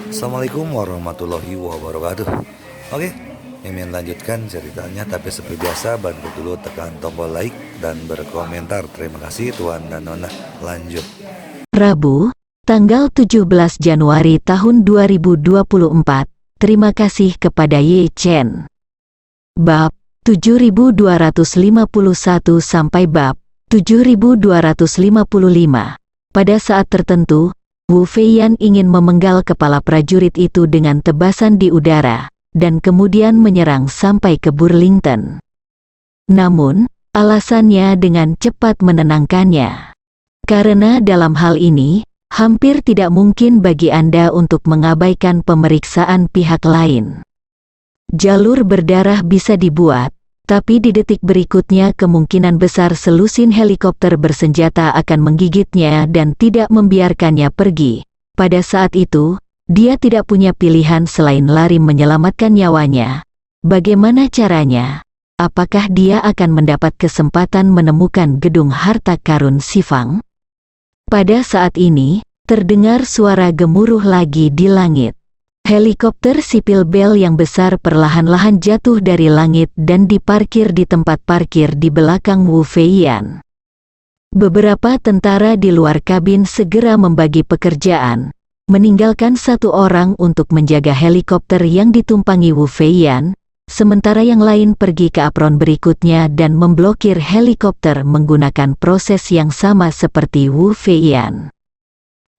Assalamualaikum warahmatullahi wabarakatuh. Oke, Mimin lanjutkan ceritanya, tapi seperti biasa bantu dulu tekan tombol like dan berkomentar. Terima kasih Tuan dan Nona. Lanjut. Rabu, tanggal 17 Januari tahun 2024. Terima kasih kepada Ye Chen. Bab 7251 sampai bab 7255. Pada saat tertentu, Wu Feiyan ingin memenggal kepala prajurit itu dengan tebasan di udara, dan kemudian menyerang sampai ke Burlington. Namun, alasannya dengan cepat menenangkannya. Karena dalam hal ini, hampir tidak mungkin bagi Anda untuk mengabaikan pemeriksaan pihak lain. Jalur berdarah bisa dibuat, tapi di detik berikutnya kemungkinan besar selusin helikopter bersenjata akan menggigitnya dan tidak membiarkannya pergi. Pada saat itu, dia tidak punya pilihan selain lari menyelamatkan nyawanya. Bagaimana caranya? Apakah dia akan mendapat kesempatan menemukan gedung harta karun Sifang? Pada saat ini, terdengar suara gemuruh lagi di langit. Helikopter sipil Bell yang besar perlahan-lahan jatuh dari langit dan diparkir di tempat parkir di belakang Wu Feiyan. Beberapa tentara di luar kabin segera membagi pekerjaan, meninggalkan satu orang untuk menjaga helikopter yang ditumpangi Wu Feiyan, sementara yang lain pergi ke apron berikutnya dan memblokir helikopter menggunakan proses yang sama seperti Wu Feiyan.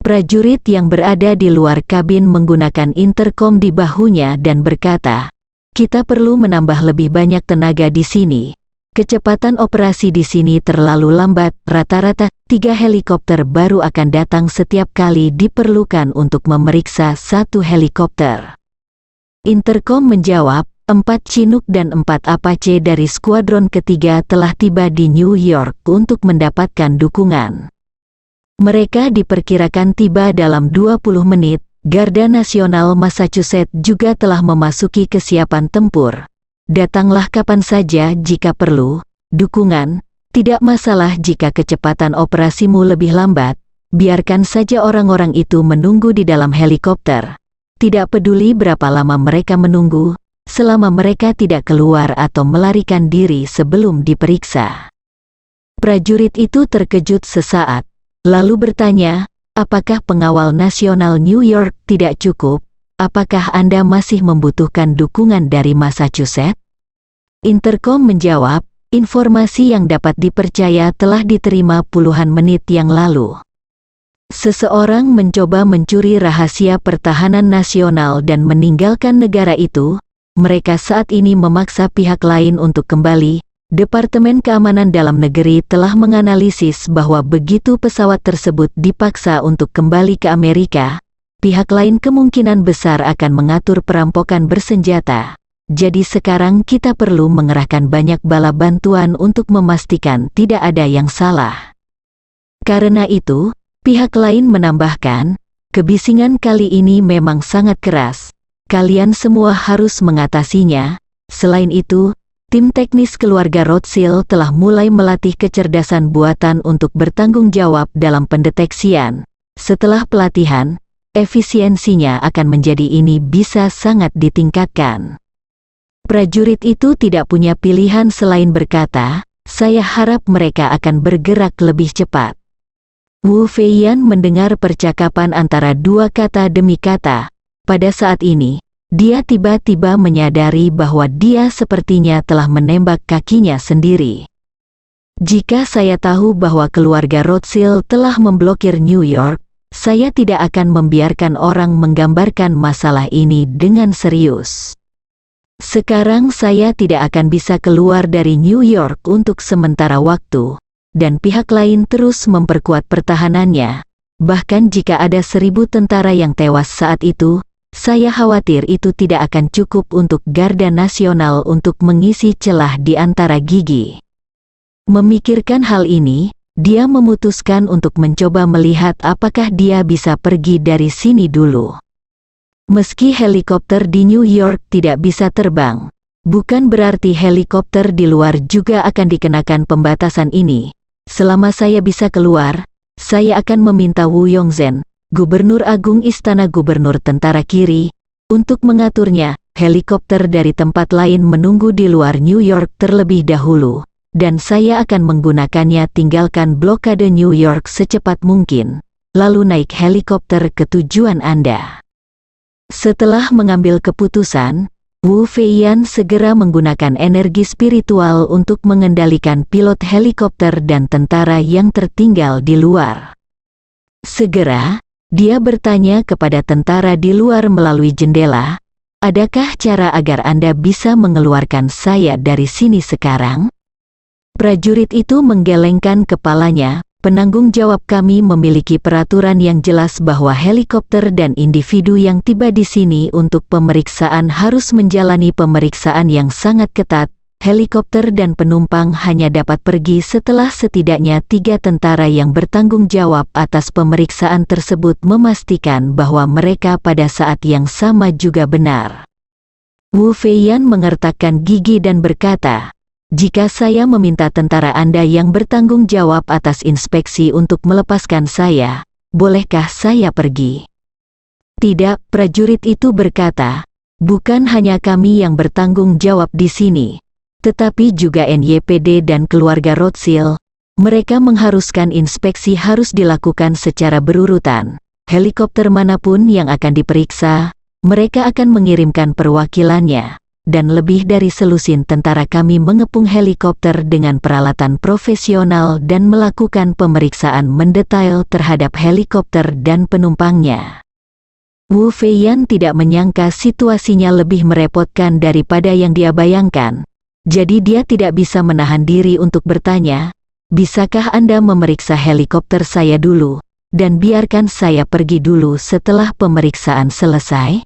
Prajurit yang berada di luar kabin menggunakan interkom di bahunya dan berkata, "Kita perlu menambah lebih banyak tenaga di sini. Kecepatan operasi di sini terlalu lambat, rata-rata 3 helikopter baru akan datang setiap kali diperlukan untuk memeriksa satu helikopter." Interkom menjawab, 4 Chinook dan 4 Apache dari skuadron ketiga telah tiba di New York untuk mendapatkan dukungan. Mereka diperkirakan tiba dalam 20 menit. Garda Nasional Massachusetts juga telah memasuki kesiapan tempur. Datanglah kapan saja jika perlu. Dukungan, tidak masalah jika kecepatan operasimu lebih lambat. Biarkan saja orang-orang itu menunggu di dalam helikopter. Tidak peduli berapa lama mereka menunggu, selama mereka tidak keluar atau melarikan diri sebelum diperiksa. Prajurit itu terkejut sesaat. Lalu bertanya, apakah pengawal nasional New York tidak cukup? Apakah Anda masih membutuhkan dukungan dari Massachusetts? Interkom menjawab, informasi yang dapat dipercaya telah diterima puluhan menit yang lalu. Seseorang mencoba mencuri rahasia pertahanan nasional dan meninggalkan negara itu. Mereka saat ini memaksa pihak lain untuk kembali. Departemen Keamanan Dalam Negeri telah menganalisis bahwa begitu pesawat tersebut dipaksa untuk kembali ke Amerika, pihak lain kemungkinan besar akan mengatur perampokan bersenjata. Jadi sekarang kita perlu mengerahkan banyak bala bantuan untuk memastikan tidak ada yang salah. Karena itu, pihak lain menambahkan, kebisingan kali ini memang sangat keras. Kalian semua harus mengatasinya. Selain itu, tim teknis keluarga Rothschild telah mulai melatih kecerdasan buatan untuk bertanggung jawab dalam pendeteksian. Setelah pelatihan, efisiensinya akan menjadi ini bisa sangat ditingkatkan. Prajurit itu tidak punya pilihan selain berkata, "Saya harap mereka akan bergerak lebih cepat." Wu Feiyan mendengar percakapan antara dua kata demi kata. Pada saat ini, dia tiba-tiba menyadari bahwa dia sepertinya telah menembak kakinya sendiri. Jika saya tahu bahwa keluarga Rothschild telah memblokir New York, saya tidak akan membiarkan orang menggambarkan masalah ini dengan serius. Sekarang saya tidak akan bisa keluar dari New York untuk sementara waktu, dan pihak lain terus memperkuat pertahanannya. Bahkan jika ada 1.000 tentara yang tewas saat itu, saya khawatir itu tidak akan cukup untuk Garda Nasional untuk mengisi celah di antara gigi. Memikirkan hal ini, dia memutuskan untuk mencoba melihat apakah dia bisa pergi dari sini dulu. Meski helikopter di New York tidak bisa terbang, bukan berarti helikopter di luar juga akan dikenakan pembatasan ini. Selama saya bisa keluar, saya akan meminta Wu Yongzhen, Gubernur Agung Istana Gubernur Tentara Kiri, untuk mengaturnya. Helikopter dari tempat lain menunggu di luar New York terlebih dahulu, dan saya akan menggunakannya. Tinggalkan blokade New York secepat mungkin, lalu naik helikopter ke tujuan Anda. Setelah mengambil keputusan, Wu Feiyan segera menggunakan energi spiritual untuk mengendalikan pilot helikopter dan tentara yang tertinggal di luar. Segera, dia bertanya kepada tentara di luar melalui jendela, "Adakah cara agar Anda bisa mengeluarkan saya dari sini sekarang?" Prajurit itu menggelengkan kepalanya. "Penanggung jawab kami memiliki peraturan yang jelas bahwa helikopter dan individu yang tiba di sini untuk pemeriksaan harus menjalani pemeriksaan yang sangat ketat. Helikopter dan penumpang hanya dapat pergi setelah setidaknya 3 tentara yang bertanggung jawab atas pemeriksaan tersebut memastikan bahwa mereka pada saat yang sama juga benar." Wu Feiyan mengertakkan gigi dan berkata, "Jika saya meminta tentara Anda yang bertanggung jawab atas inspeksi untuk melepaskan saya, bolehkah saya pergi?" "Tidak," prajurit itu berkata, "bukan hanya kami yang bertanggung jawab di sini, tetapi juga NYPD dan keluarga Rothschild. Mereka mengharuskan inspeksi harus dilakukan secara berurutan. Helikopter manapun yang akan diperiksa, mereka akan mengirimkan perwakilannya. Dan lebih dari selusin tentara kami mengepung helikopter dengan peralatan profesional dan melakukan pemeriksaan mendetail terhadap helikopter dan penumpangnya." Wu Feiyan tidak menyangka situasinya lebih merepotkan daripada yang dia bayangkan. Jadi dia tidak bisa menahan diri untuk bertanya, "Bisakah Anda memeriksa helikopter saya dulu, dan biarkan saya pergi dulu setelah pemeriksaan selesai?"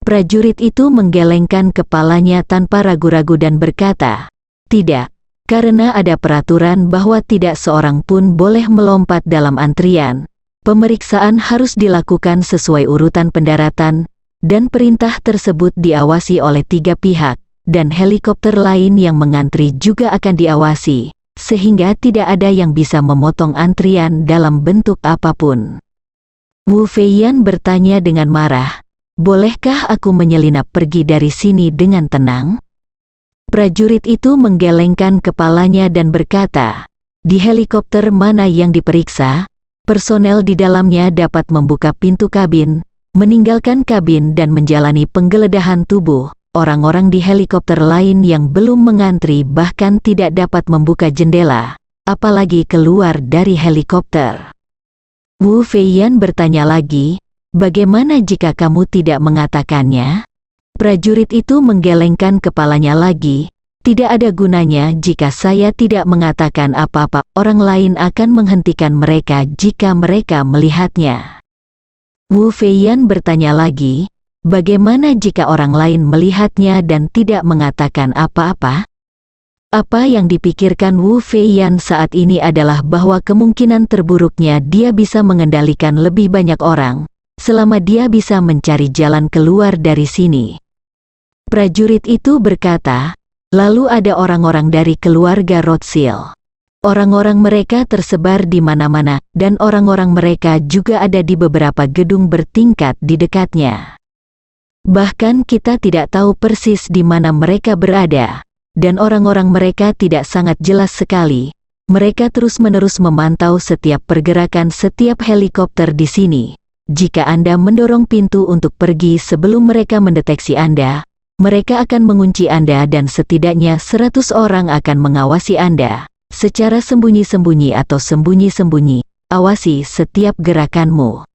Prajurit itu menggelengkan kepalanya tanpa ragu-ragu dan berkata, "Tidak, karena ada peraturan bahwa tidak seorang pun boleh melompat dalam antrian. Pemeriksaan harus dilakukan sesuai urutan pendaratan, dan perintah tersebut diawasi oleh 3 pihak, dan helikopter lain yang mengantri juga akan diawasi, sehingga tidak ada yang bisa memotong antrian dalam bentuk apapun." Wu Feiyan bertanya dengan marah, "Bolehkah aku menyelinap pergi dari sini dengan tenang?" Prajurit itu menggelengkan kepalanya dan berkata, "Di helikopter mana yang diperiksa, personel di dalamnya dapat membuka pintu kabin, meninggalkan kabin dan menjalani penggeledahan tubuh. Orang-orang di helikopter lain yang belum mengantri bahkan tidak dapat membuka jendela, apalagi keluar dari helikopter." Wu Feiyan bertanya lagi, "Bagaimana jika kamu tidak mengatakannya?" Prajurit itu menggelengkan kepalanya lagi, "Tidak ada gunanya jika saya tidak mengatakan apa-apa. Orang lain akan menghentikan mereka jika mereka melihatnya." Wu Feiyan bertanya lagi, "Bagaimana jika orang lain melihatnya dan tidak mengatakan apa-apa?" Apa yang dipikirkan Wu Feiyan saat ini adalah bahwa kemungkinan terburuknya dia bisa mengendalikan lebih banyak orang, selama dia bisa mencari jalan keluar dari sini. Prajurit itu berkata, "Lalu ada orang-orang dari keluarga Rothschild. Orang-orang mereka tersebar di mana-mana, dan orang-orang mereka juga ada di beberapa gedung bertingkat di dekatnya. Bahkan kita tidak tahu persis di mana mereka berada, dan orang-orang mereka tidak sangat jelas sekali. Mereka terus-menerus memantau setiap pergerakan setiap helikopter di sini. Jika Anda mendorong pintu untuk pergi sebelum mereka mendeteksi Anda, mereka akan mengunci Anda dan setidaknya 100 orang akan mengawasi Anda, secara sembunyi-sembunyi atau sembunyi-sembunyi. Awasi setiap gerakanmu."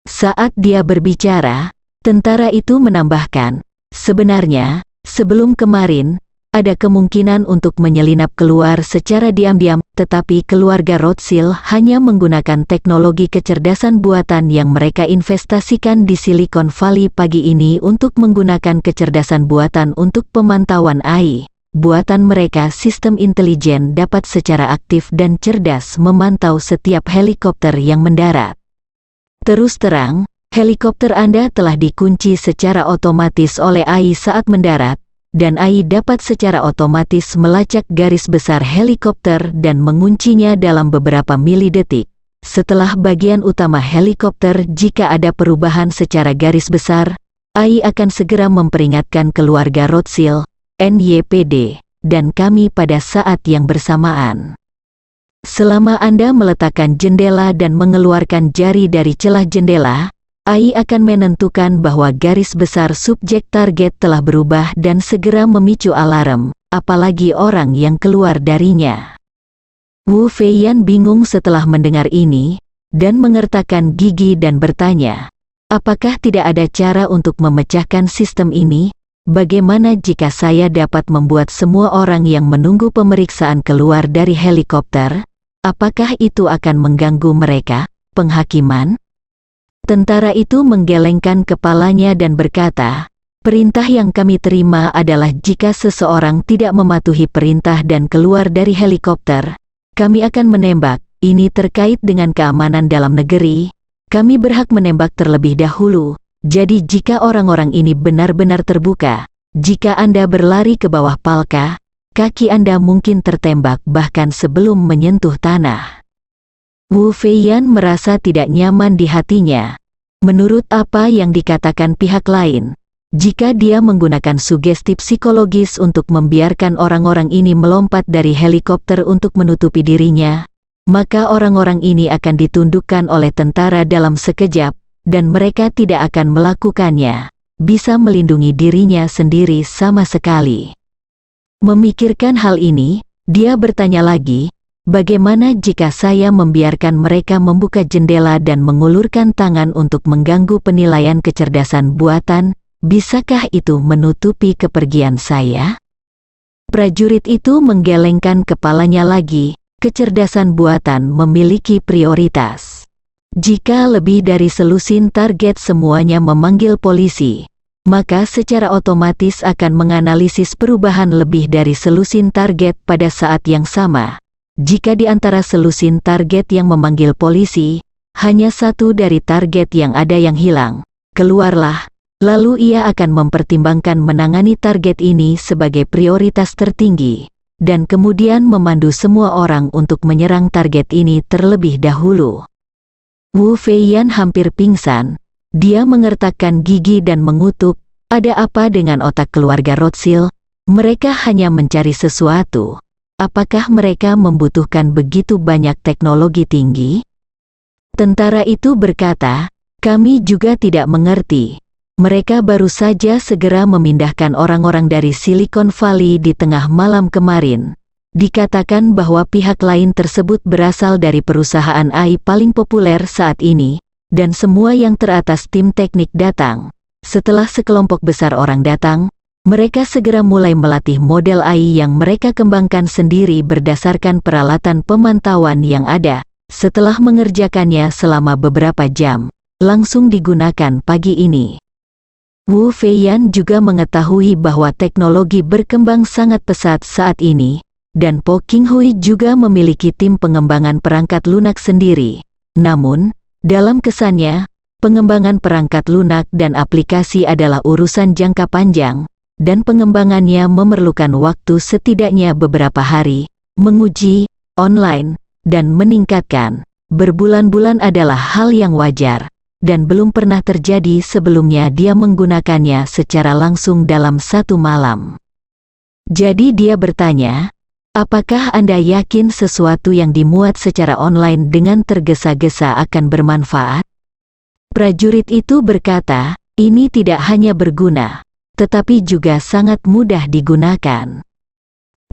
Saat dia berbicara, tentara itu menambahkan, "Sebenarnya, sebelum kemarin, ada kemungkinan untuk menyelinap keluar secara diam-diam, tetapi keluarga Rothschild hanya menggunakan teknologi kecerdasan buatan yang mereka investasikan di Silicon Valley pagi ini untuk menggunakan kecerdasan buatan untuk pemantauan AI. Buatan mereka sistem intelijen dapat secara aktif dan cerdas memantau setiap helikopter yang mendarat. Terus terang, helikopter Anda telah dikunci secara otomatis oleh AI saat mendarat, dan AI dapat secara otomatis melacak garis besar helikopter dan menguncinya dalam beberapa milidetik. setelah bagian utama helikopter jika ada perubahan secara garis besar, AI akan segera memperingatkan keluarga Rothschild, NYPD, dan kami pada saat yang bersamaan. Selama Anda meletakkan jendela dan mengeluarkan jari dari celah jendela, AI akan menentukan bahwa garis besar subjek target telah berubah dan segera memicu alarm, apalagi orang yang keluar darinya. Wu Feiyan bingung setelah mendengar ini, dan mengertakkan gigi dan bertanya, apakah tidak ada cara untuk memecahkan sistem ini? Bagaimana jika saya dapat membuat semua orang yang menunggu pemeriksaan keluar dari helikopter? Apakah itu akan mengganggu mereka, penghakiman? Tentara itu menggelengkan kepalanya dan berkata, perintah yang kami terima adalah jika seseorang tidak mematuhi perintah dan keluar dari helikopter, kami akan menembak. Ini terkait dengan keamanan dalam negeri. Kami berhak menembak terlebih dahulu. Jadi jika orang-orang ini benar-benar terbuka, jika Anda berlari ke bawah palka, kaki Anda mungkin tertembak bahkan sebelum menyentuh tanah. Wu Feiyan merasa tidak nyaman di hatinya. Menurut apa yang dikatakan pihak lain, jika dia menggunakan sugesti psikologis untuk membiarkan orang-orang ini melompat dari helikopter untuk menutupi dirinya, maka orang-orang ini akan ditundukkan oleh tentara dalam sekejap, dan mereka tidak akan melakukannya, bisa melindungi dirinya sendiri sama sekali. Memikirkan hal ini, dia bertanya lagi, bagaimana jika saya membiarkan mereka membuka jendela dan mengulurkan tangan untuk mengganggu penilaian kecerdasan buatan, bisakah itu menutupi kepergian saya? Prajurit itu menggelengkan kepalanya lagi, kecerdasan buatan memiliki prioritas. Jika lebih dari selusin target semuanya memanggil polisi, maka secara otomatis akan menganalisis perubahan lebih dari selusin target pada saat yang sama. Jika di antara selusin target yang memanggil polisi, hanya satu dari target yang ada yang hilang, keluarlah, lalu ia akan mempertimbangkan menangani target ini sebagai prioritas tertinggi, dan kemudian memandu semua orang untuk menyerang target ini terlebih dahulu. Wu Feiyan hampir pingsan. Dia mengertakkan gigi dan mengutuk, ada apa dengan otak keluarga Rothschild? Mereka hanya mencari sesuatu. Apakah mereka membutuhkan begitu banyak teknologi tinggi? Tentara itu berkata, kami juga tidak mengerti. Mereka baru saja segera memindahkan orang-orang dari Silicon Valley di tengah malam kemarin. Dikatakan bahwa pihak lain tersebut berasal dari perusahaan AI paling populer saat ini, dan semua yang teratas tim teknik datang. Setelah sekelompok besar orang datang, mereka segera mulai melatih model AI yang mereka kembangkan sendiri berdasarkan peralatan pemantauan yang ada. Setelah mengerjakannya selama beberapa jam, langsung digunakan pagi ini. Wu Feiyan juga mengetahui bahwa teknologi berkembang sangat pesat saat ini, dan Po Qinghui juga memiliki tim pengembangan perangkat lunak sendiri. Namun, dalam kesannya, pengembangan perangkat lunak dan aplikasi adalah urusan jangka panjang, dan pengembangannya memerlukan waktu setidaknya beberapa hari, menguji, online, dan meningkatkan. Berbulan-bulan adalah hal yang wajar, dan belum pernah terjadi sebelumnya dia menggunakannya secara langsung dalam satu malam. Jadi dia bertanya, apakah Anda yakin sesuatu yang dimuat secara online dengan tergesa-gesa akan bermanfaat? Prajurit itu berkata, ini tidak hanya berguna, tetapi juga sangat mudah digunakan.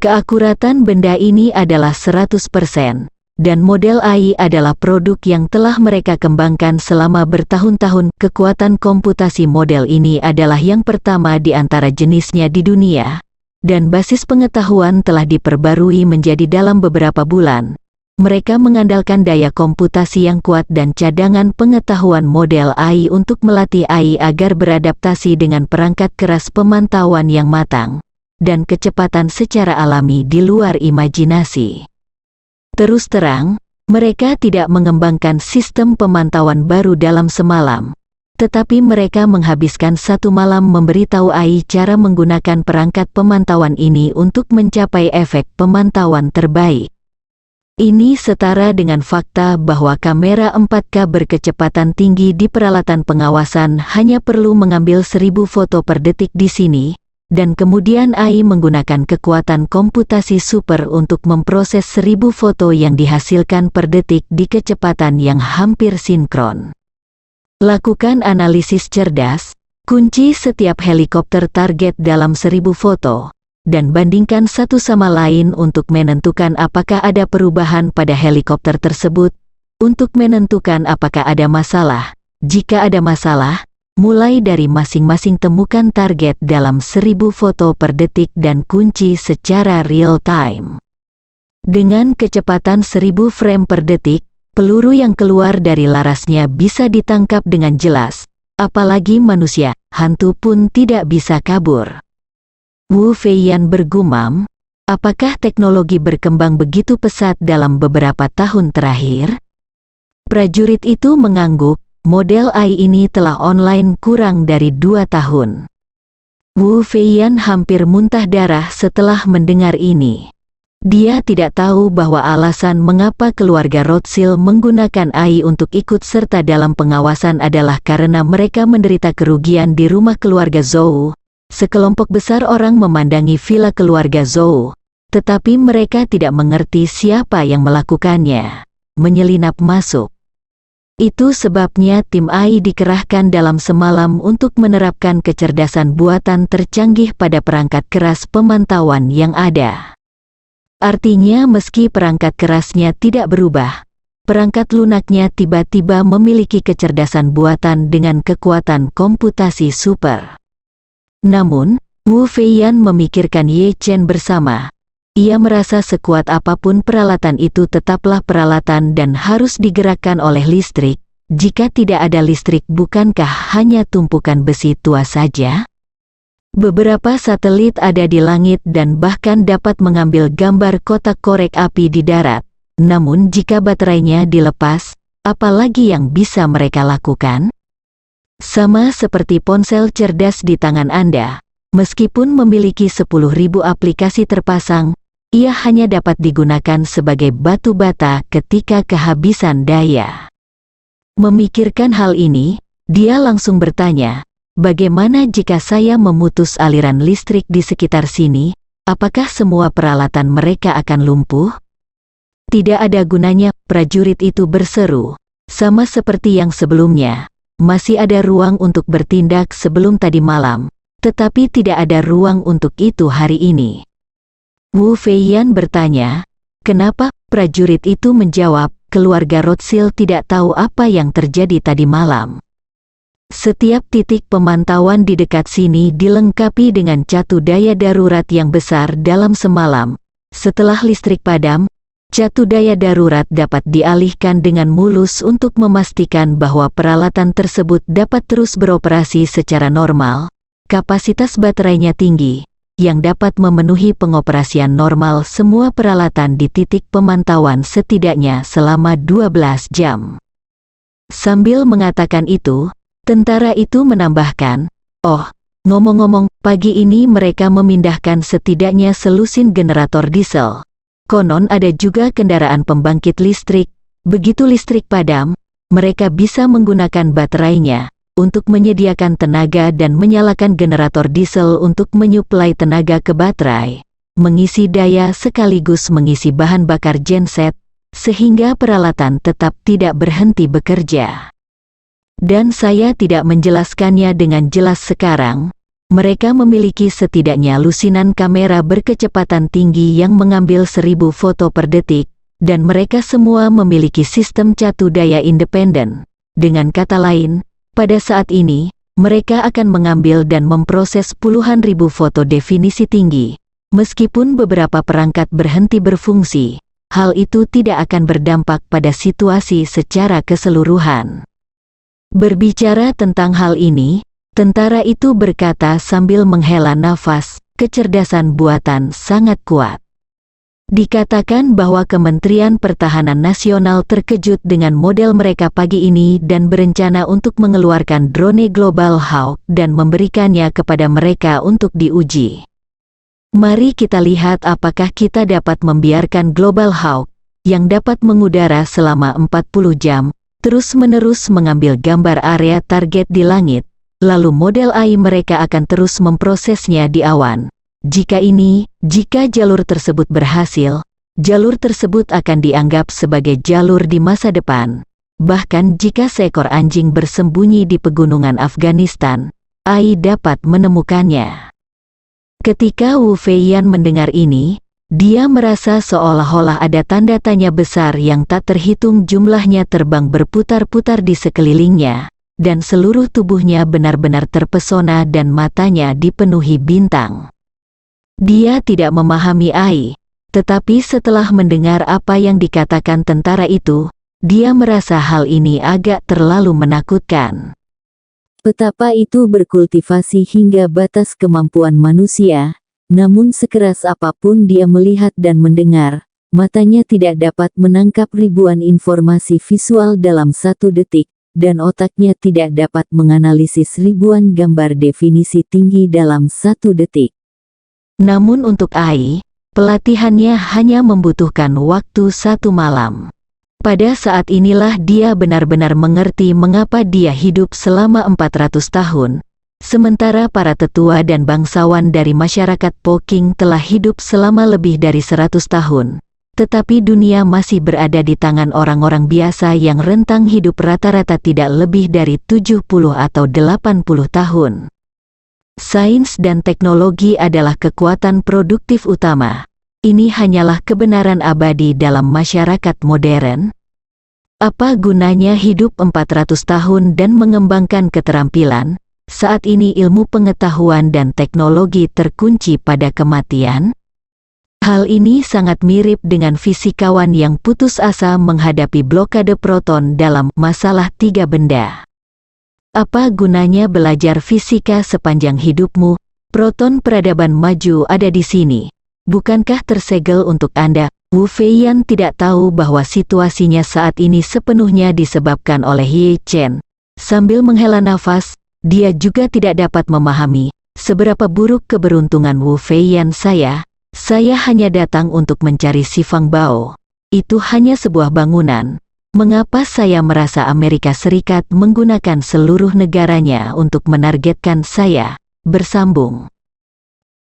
Keakuratan benda ini adalah 100%, dan model AI adalah produk yang telah mereka kembangkan selama bertahun-tahun. Kekuatan komputasi model ini adalah yang pertama di antara jenisnya di dunia, dan basis pengetahuan telah diperbarui menjadi dalam beberapa bulan. Mereka mengandalkan daya komputasi yang kuat dan cadangan pengetahuan model AI untuk melatih AI agar beradaptasi dengan perangkat keras pemantauan yang matang, dan kecepatan secara alami di luar imajinasi. Terus terang, mereka tidak mengembangkan sistem pemantauan baru dalam semalam, tetapi mereka menghabiskan satu malam memberitahu AI cara menggunakan perangkat pemantauan ini untuk mencapai efek pemantauan terbaik. Ini setara dengan fakta bahwa kamera 4K berkecepatan tinggi di peralatan pengawasan hanya perlu mengambil 1000 foto per detik di sini, dan kemudian AI menggunakan kekuatan komputasi super untuk memproses 1000 foto yang dihasilkan per detik di kecepatan yang hampir sinkron. Lakukan analisis cerdas, kunci setiap helikopter target dalam 1000 foto, dan bandingkan satu sama lain untuk menentukan apakah ada perubahan pada helikopter tersebut, untuk menentukan apakah ada masalah. Jika ada masalah, mulai dari masing-masing temukan target dalam 1000 foto per detik dan kunci secara real time. Dengan kecepatan 1000 frame per detik, peluru yang keluar dari larasnya bisa ditangkap dengan jelas, apalagi manusia, hantu pun tidak bisa kabur. Wu Feiyan bergumam, apakah teknologi berkembang begitu pesat dalam beberapa tahun terakhir? Prajurit itu mengangguk, model AI ini telah online kurang dari 2 tahun. Wu Feiyan hampir muntah darah setelah mendengar ini. Dia tidak tahu bahwa alasan mengapa keluarga Rothschild menggunakan AI untuk ikut serta dalam pengawasan adalah karena mereka menderita kerugian di rumah keluarga Zhou. Sekelompok besar orang memandangi villa keluarga Zhou, tetapi mereka tidak mengerti siapa yang melakukannya. Menyelinap masuk. Itu sebabnya tim AI dikerahkan dalam semalam untuk menerapkan kecerdasan buatan tercanggih pada perangkat keras pemantauan yang ada. Artinya meski perangkat kerasnya tidak berubah, perangkat lunaknya tiba-tiba memiliki kecerdasan buatan dengan kekuatan komputasi super. Namun, Wu Feiyan memikirkan Ye Chen bersama. Ia merasa sekuat apapun peralatan itu tetaplah peralatan dan harus digerakkan oleh listrik. Jika tidak ada listrik, bukankah hanya tumpukan besi tua saja? Beberapa satelit ada di langit dan bahkan dapat mengambil gambar kotak korek api di darat. Namun jika baterainya dilepas, apalagi yang bisa mereka lakukan? Sama seperti ponsel cerdas di tangan Anda, meskipun memiliki 10.000 aplikasi terpasang, ia hanya dapat digunakan sebagai batu bata ketika kehabisan daya. Memikirkan hal ini, dia langsung bertanya, bagaimana jika saya memutus aliran listrik di sekitar sini, apakah semua peralatan mereka akan lumpuh? Tidak ada gunanya, prajurit itu berseru, sama seperti yang sebelumnya. Masih ada ruang untuk bertindak sebelum tadi malam, tetapi tidak ada ruang untuk itu hari ini. Wu Feiyan bertanya, kenapa? Prajurit itu menjawab, keluarga Rothschild tidak tahu apa yang terjadi tadi malam. Setiap titik pemantauan di dekat sini dilengkapi dengan catu daya darurat yang besar dalam semalam. Setelah listrik padam, catu daya darurat dapat dialihkan dengan mulus untuk memastikan bahwa peralatan tersebut dapat terus beroperasi secara normal. Kapasitas baterainya tinggi, yang dapat memenuhi pengoperasian normal semua peralatan di titik pemantauan setidaknya selama 12 jam. Sambil mengatakan itu, tentara itu menambahkan, oh, ngomong-ngomong, pagi ini mereka memindahkan setidaknya selusin generator diesel. Konon ada juga kendaraan pembangkit listrik. Begitu listrik padam, mereka bisa menggunakan baterainya untuk menyediakan tenaga dan menyalakan generator diesel untuk menyuplai tenaga ke baterai, mengisi daya sekaligus mengisi bahan bakar genset, sehingga peralatan tetap tidak berhenti bekerja. Dan saya tidak menjelaskannya dengan jelas sekarang. Mereka memiliki setidaknya lusinan kamera berkecepatan tinggi yang mengambil 1000 foto per detik, dan mereka semua memiliki sistem catu daya independen. Dengan kata lain, pada saat ini, mereka akan mengambil dan memproses puluhan ribu foto definisi tinggi. Meskipun beberapa perangkat berhenti berfungsi, hal itu tidak akan berdampak pada situasi secara keseluruhan. Berbicara tentang hal ini, tentara itu berkata sambil menghela nafas, kecerdasan buatan sangat kuat. Dikatakan bahwa Kementerian Pertahanan Nasional terkejut dengan model mereka pagi ini dan berencana untuk mengeluarkan drone Global Hawk dan memberikannya kepada mereka untuk diuji. Mari kita lihat apakah kita dapat membiarkan Global Hawk, yang dapat mengudara selama 40 jam, terus-menerus mengambil gambar area target di langit, lalu model AI mereka akan terus memprosesnya di awan. Jika jalur tersebut berhasil, jalur tersebut akan dianggap sebagai jalur di masa depan. Bahkan jika seekor anjing bersembunyi di pegunungan Afghanistan, AI dapat menemukannya. Ketika Wu Feiyan mendengar ini, dia merasa seolah-olah ada tanda tanya besar yang tak terhitung jumlahnya terbang berputar-putar di sekelilingnya, dan seluruh tubuhnya benar-benar terpesona dan matanya dipenuhi bintang. Dia tidak memahami AI, tetapi setelah mendengar apa yang dikatakan tentara itu, dia merasa hal ini agak terlalu menakutkan. Petapa itu berkultivasi hingga batas kemampuan manusia, namun sekeras apapun dia melihat dan mendengar, matanya tidak dapat menangkap ribuan informasi visual dalam 1 detik, dan otaknya tidak dapat menganalisis ribuan gambar definisi tinggi dalam 1 detik. Namun untuk AI, pelatihannya hanya membutuhkan waktu 1 malam. Pada saat inilah dia benar-benar mengerti mengapa dia hidup selama 400 tahun, sementara para tetua dan bangsawan dari masyarakat Poking telah hidup selama lebih dari 100 tahun. Tetapi dunia masih berada di tangan orang-orang biasa yang rentang hidup rata-rata tidak lebih dari 70 atau 80 tahun. Sains dan teknologi adalah kekuatan produktif utama. Ini hanyalah kebenaran abadi dalam masyarakat modern. Apa gunanya hidup 400 tahun dan mengembangkan keterampilan, saat ini ilmu pengetahuan dan teknologi terkunci pada kematian? Hal ini sangat mirip dengan fisikawan yang putus asa menghadapi blokade proton dalam masalah 3 benda. Apa gunanya belajar fisika sepanjang hidupmu? Proton peradaban maju ada di sini. Bukankah tersegel untuk Anda? Wu Feiyan tidak tahu bahwa situasinya saat ini sepenuhnya disebabkan oleh Ye Chen. Sambil menghela nafas, dia juga tidak dapat memahami seberapa buruk keberuntungan Wu Feiyan. Saya hanya datang untuk mencari si Fang Bao. Itu hanya sebuah bangunan. Mengapa saya merasa Amerika Serikat menggunakan seluruh negaranya untuk menargetkan saya? Bersambung.